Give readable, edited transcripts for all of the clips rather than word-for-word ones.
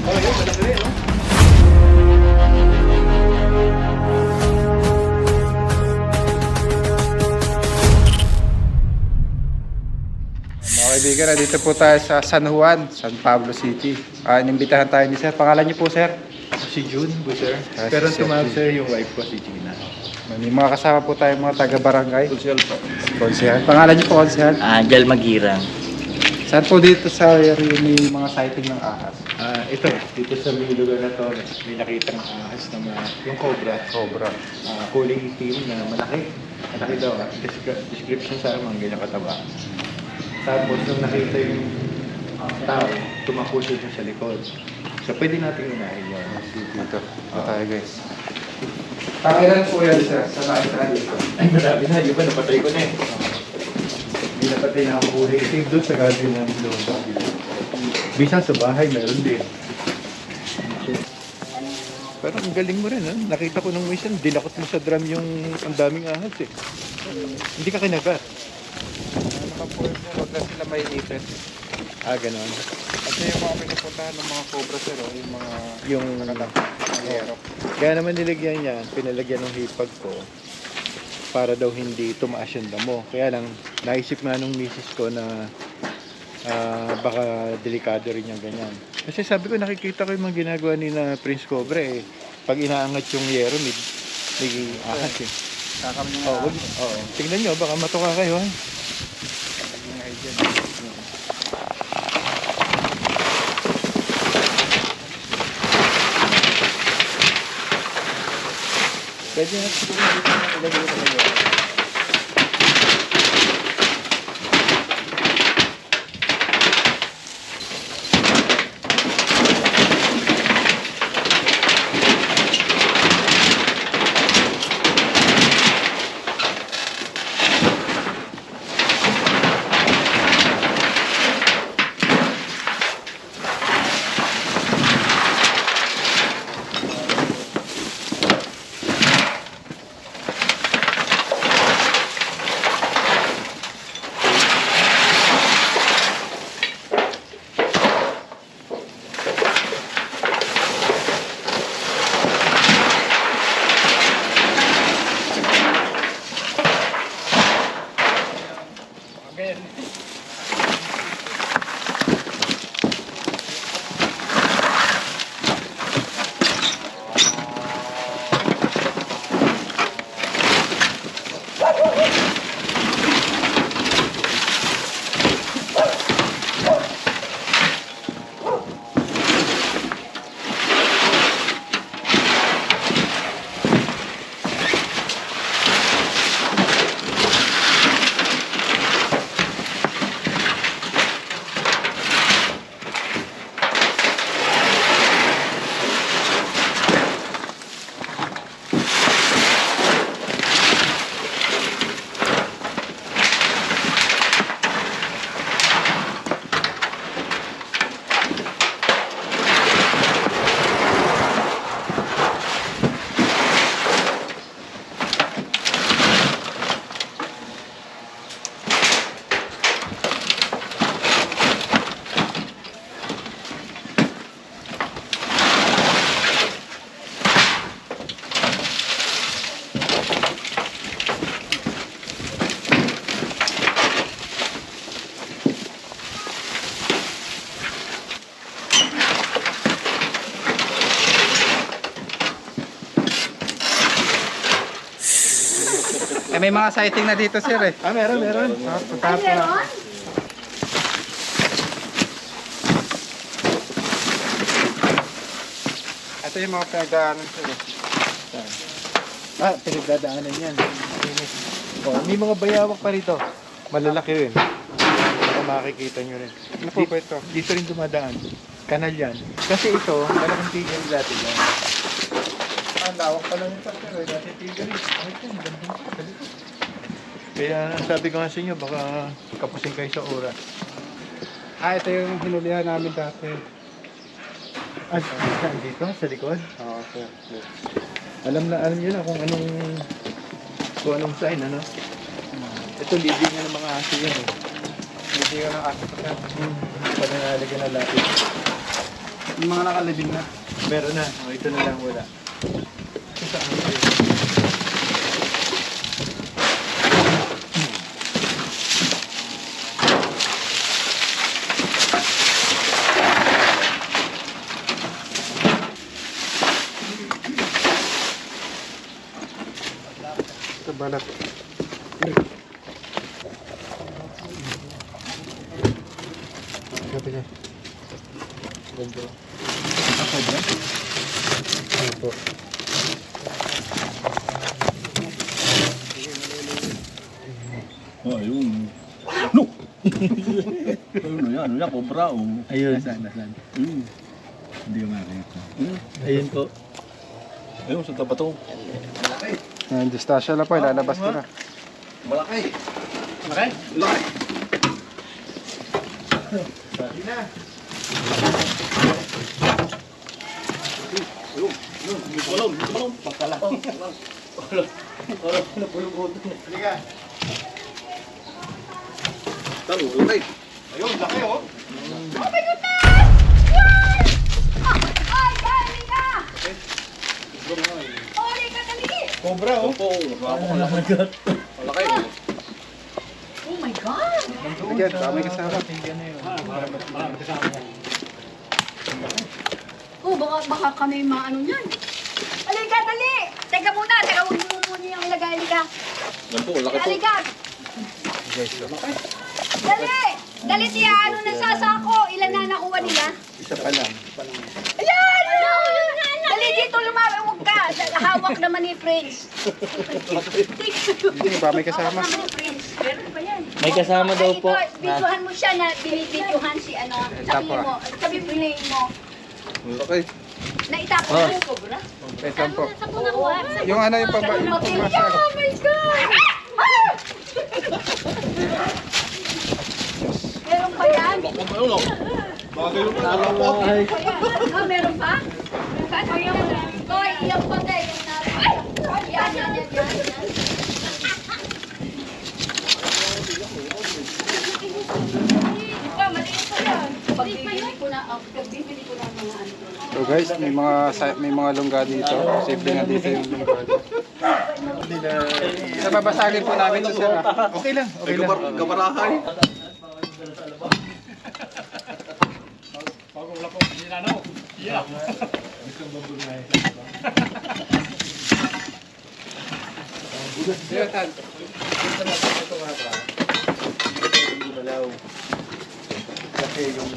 Oh, yun, malaki rin, no? Mga kaibigan, dito po tayo sa San Juan, San Pablo City. Inimbitahan tayo ni Sir. Pangalan niyo po, Sir? Si June po, sir. Ah, Pero si Sir tumawag June. sir yung wife ko, si Gina. May mga kasama po tayo mga taga-barangay. Social po. Konsehal. Pangalan niyo po, Konsehal? Angel Magirang. Saan po dito sa area may mga sighting ng ahas? Ito, dito sa may lugar na to, may nakitang ahas na yung cobra. Cobra. Kulay itim na malaki. Malaki daw. Description sa mga ganyan kataba. Tapos nung nakita yung tao, tumakbo siya sa likod. So pwede natin unahin yun. Dito. Dito tayo, guys. Pangilan po yan, Sir, sa nakita dito. Ay, marami na. Di ba? Napatay ko na eh. Hindi napatay na ang kulay itim doon sa garden ng Lomba. Bisan sa bahay, meron din. Pero ang galing mo rin, ha? Nakita ko nung minsan, dinakot mo sa drum yung ang daming ahas eh. Hindi ka kinagat. Nakapulit po, huwag na sila may ipit. Ganon. Kasi yung mga pinupuntahan ng mga cobra, Sir, yung mga Yung nakatangero. Kaya naman nilagyan niya, pinalagyan ng hipag ko para daw hindi tumaas yung damo. Kaya lang, naisip nga nung misis ko na baka delikado rin yung ganyan. Kasi sabi ko, nakikita ko yung mga ginagawa ni na Prince Cobra eh. Pag inaangat yung yero, may ahas eh. Kakam niyo Oo, oo. Tingnan nyo, baka matuka kayo ha. yung agent. Pwede na siguro dito na ilagay ko na yun. May mga sighting na dito, Sir, eh. Meron. Tapos na. Ito yung mga pinagdaanan, Sir, eh. Pinagdadaanan yan. Oh, may mga bayawak pa rito. Malalaki rin. Baka makikita nyo rin. Ano po ba ito? Dito rin dumadaan. Kanal yan. Kasi ito, malaking tigil dati yan. Ang lawak pala nito, Sir, eh. Dati tigil, eh. Kaya sabi ko nga sa inyo, baka kapusin kayo sa oras. Ito yung hinulihan namin dati. Dito, sa likod. Oo, Sir. Alam nyo na kung anong sign, ano? Ito, living nga ng mga aso yan, eh. Hindi ko ng aso, Sir. Pag nalalagyan na lapis. Yung mga nakalibing na. Meron na. O, ito na lang wala. Ito balat. Sabi niya. Ganda. Ako ba? Ano po? Oh, ayun. No! Ayun na yan, ano yan, cobra, oh. Ayun, nasaan? Ayun. Hindi ko makakita. Ayun. Ayun po. Ayun, sa tapat to. Yan, distasya lang po. Ilalabas ko na. Malaki. Okay? Malaki. Sige na. Ayun, ayun, hindi ko alam, hindi ko alam. Pagkalang. Halika. Talo, malaki. Ayun, laki oh. Ay, galing ka! Uli ka dali! Cobra oh. Opo, malaki. Malaki. Oh my God! Again, kami kasama. Tingnan na yun. Oh, baka kami maano yan. Uli ka, dali! Teka muna, huwag mo muna yung ilagay. Halika. Yan po, malaki po. Halika! Guys, so. Dali! Dali siya, ano na sasako? Ilan na nakuha nila? Isa pa lang. Ayan! Dali dito, lumawag, huwag ka. Hawak naman ni Prince. Hindi ba may kasama? Hawak naman ni Prince. Meron pa yan. May kasama daw po. Ay, ito, videohan mo siya na binibidyohan si ano. Sabihin mo, sabihin mo, Malaki. na itapon mo yung cobra. Ito po. Sa punawan. Yung ano yung pamba... Yung Matilya! pambasa. Oh my God! Meron pa yan? Bakit ayun, oh. Bagay yung pagkalapot. Ah, meron pa? Saan mo yung... Koy, yung patay. Yung naroon. Ay, yan. Ito, maliit pa yan. Pagbibili ko na ang mga ano. So guys, may mga lungga dito. Posible nga dito yung lungga. Hindi na. Sa babasagin po namin sa sir. Okay lang, okay Ay, lang. kabarahay. Malaw. Kasi yung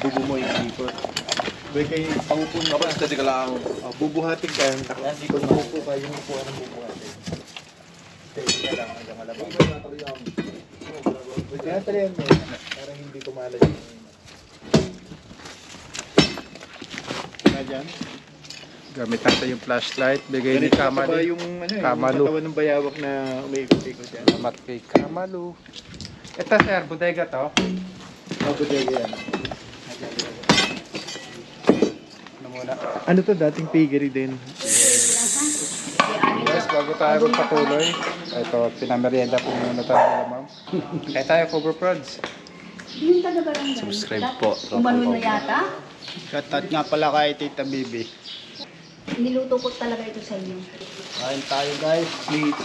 dugo mo ikikot. May kay pangupon ka. Dapat steady ka lang. Bubuhatin ka. Kung makupo ka, yung upuan ng bubuhatin. Steady ka lang hanggang malabang. Kaya talihan mo. Parang hindi kumalat yung... Kaya dyan? Gamit natin yung flashlight. Bigay ni Ganito pa Kamali. yung ano, yung Kamalu. katawan ng bayawak na umiikot-ikot yan. Salamat kay Kamalu. Ito sir, bodega to. Mabudega yan. Ano muna? Ano to? Dating piggery din. Guys, bago tayo magpatuloy. Ito, pinamerienda po muna tayo nila ma'am. Kaya tayo, Cover Prods. Yung taga-barangay. Subscribe po. Umano na yata. Shoutout nga pala kay Tita Bibi. Niluto ko talaga ito sa inyo. Kain tayo guys. Please.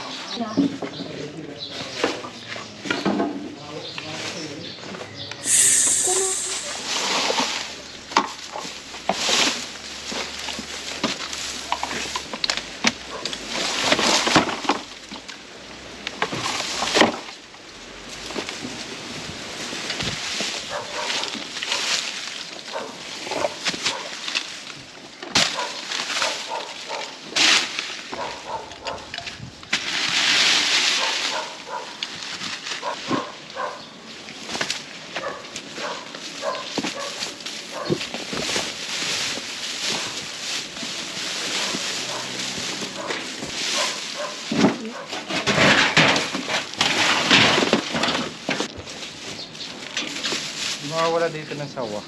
Mawawala dito ng sawa.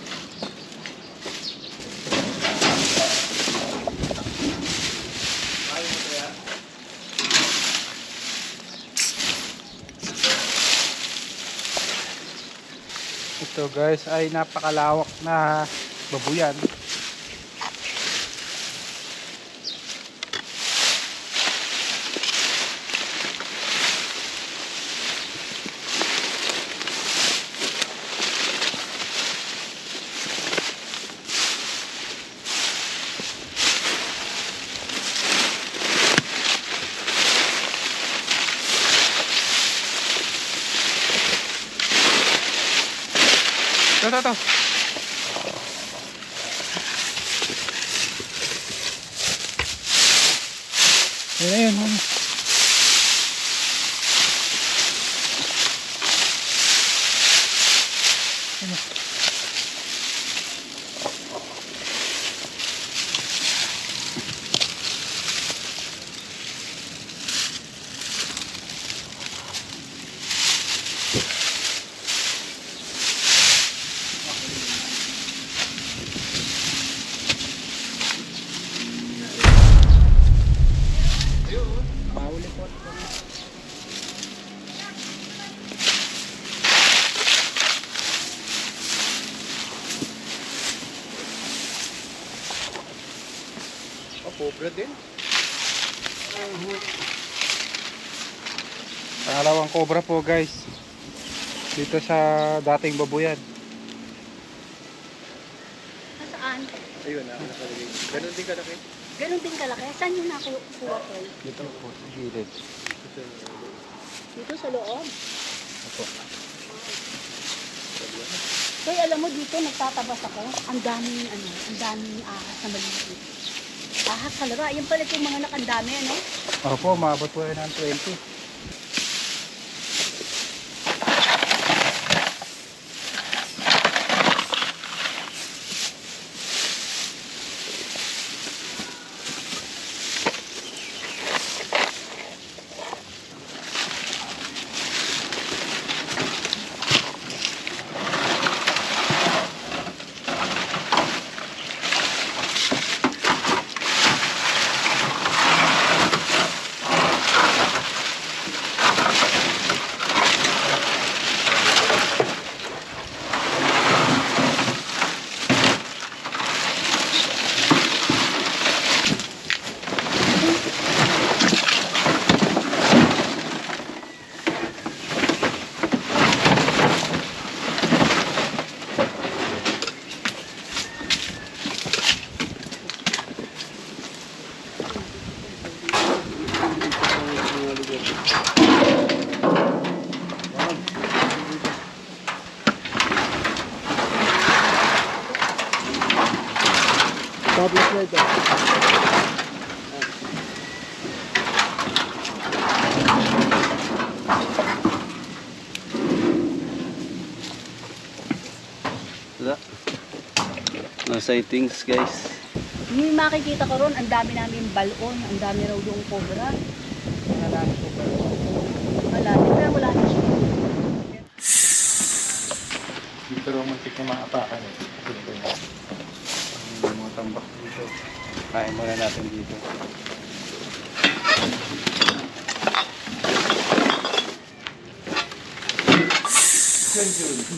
Ito guys ay napakalawak na babuyan. Ito. Yun. Cobra din. Pangalawang cobra po guys. Dito sa dating babuyan. Nasaan? Ayun, nakalagay. Ganun din kalaki. Ganun din kalaki. Saan yung nakuha ko? Dito po sa gilid. Dito sa loob. Opo. Kaya alam mo dito nagtatabas ako. Ang daming ahas na maliit. Ahas talaga. Yan pala yung mga nakandami, ano? Opo, maabot po yan ng 20. Tablet na ito. Wala. No sightings guys. Yung makikita ko ron, ang dami namin balon, ang dami raw yung cobra. Malalim, kaya wala na siya. Dito raw muntik na maapakan eh. Dito na. Ang mga tambak dito. Kain muna natin dito.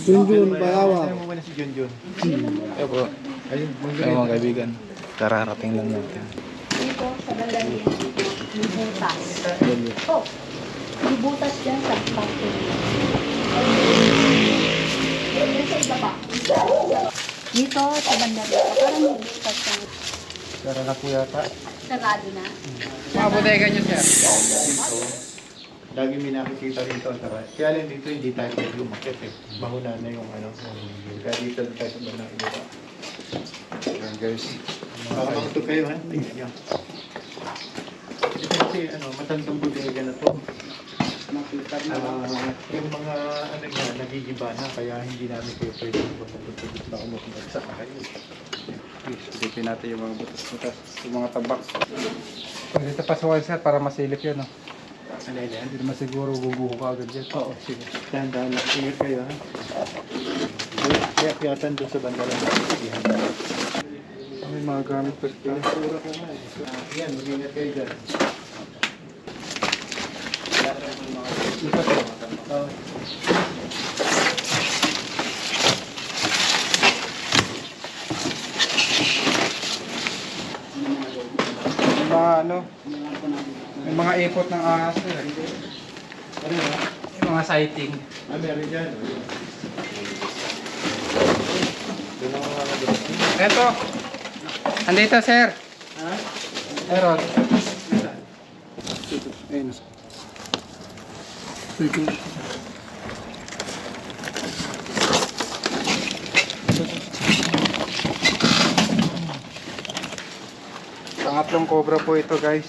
Junjun, Bayawa. Ayaw mo muna si Junjun. Opo. Ayun, Ayun mga kaibigan. Kararating lang natin. Dito, sa bandang dito, may butas. Oh, may butas dyan sa pangko. Yan sa iba pa. Dito, sa bandang dito, parang may butas yan. Tara na po yata. Sarado na. Mga bodega nyo sir. Lagi may nakikita rito. Tara. Kaya lang dito hindi tayo pwede umakit eh. Mahuna na yung ano. Kaya dito tayo sa bandang iba. Ayan guys. Baka makatog kayo ha. Tingnan nyo. Kasi ano, matandang bodega na to. Yung mga ano nga, nagigiba na. Kaya hindi namin kayo pwede magpapagpapagpapag. Baka mapagsak na kayo. Silipin natin yung mga butas-butas. Yung mga tabak. Pag dito pa sa wall sir para masilip yun. No? Ano yan? Hindi naman siguro guguho ka agad dyan. Oo, sige. Dahan-dahan lang. Ingat kayo ha. Kaya kiyatan doon sa banda lang. May mga gamit pa dito. Pinasura ko nga eh. Yan, mag-ingat kayo dyan. Ito sir. Oo. ano, may mga ipot ng ahas sir. Yung mga sighting. Meron dyan. Doon ako nga doon. Eto. Andito sir. Ha? Meron. Ayun. Pangatlong cobra po ito guys.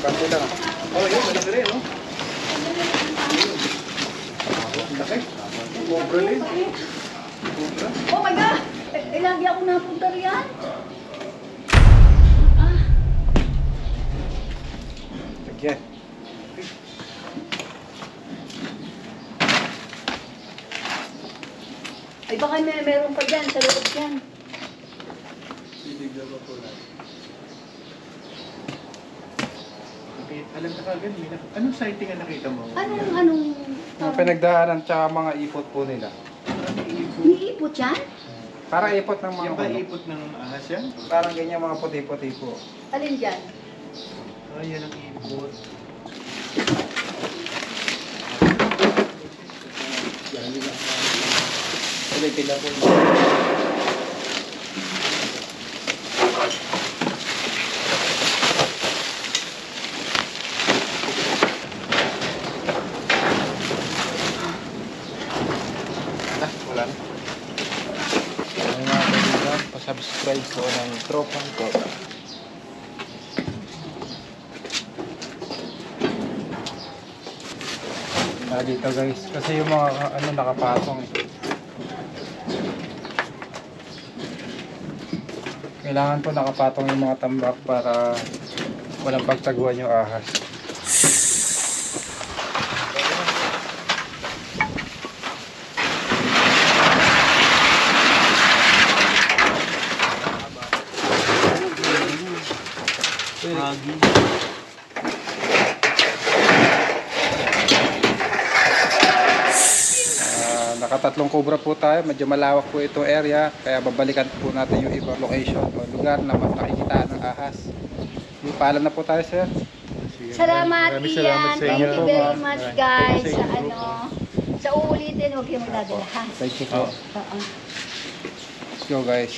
Bante lang. Oh, yun, malaki rin, no? Laki. Cobra rin. Cobra. Oh my God! Lagi ako napunta riyan. Ah, Lagyan. ay baka meron pa dyan sa loob dyan. Okay, alam ka kagad, anong sighting ang nakita mo? Anong, Mga pinagdaanan tsaka mga ipot po nila. iniipot yan? Parang ipot ng mga Yung ba ano, ipot ng ahas yan? parang ganyan mga puti-puti po. Alin dyan? Oh, yan ang ipot. Pila po. Wala na. Ay mga kaibigan, pasubscribe po ng Tropang Cobra. Dito guys, kasi yung mga ano nakapatong. Kailangan po nakapatong yung mga tambak para walang pagtaguan yung ahas. Nakatatlong cobra po tayo, medyo malawak po itong area, kaya babalikan po natin yung ibang location o lugar na makikita ng ahas. Paalam na po tayo sir. Salamat, Maraming Ian. salamat sa Thank inyo. you very much, guys. Thank you Sa sa ano, sa uulitin, huwag kayong magdadala, ha? Thank you po. Oo. Let's go guys.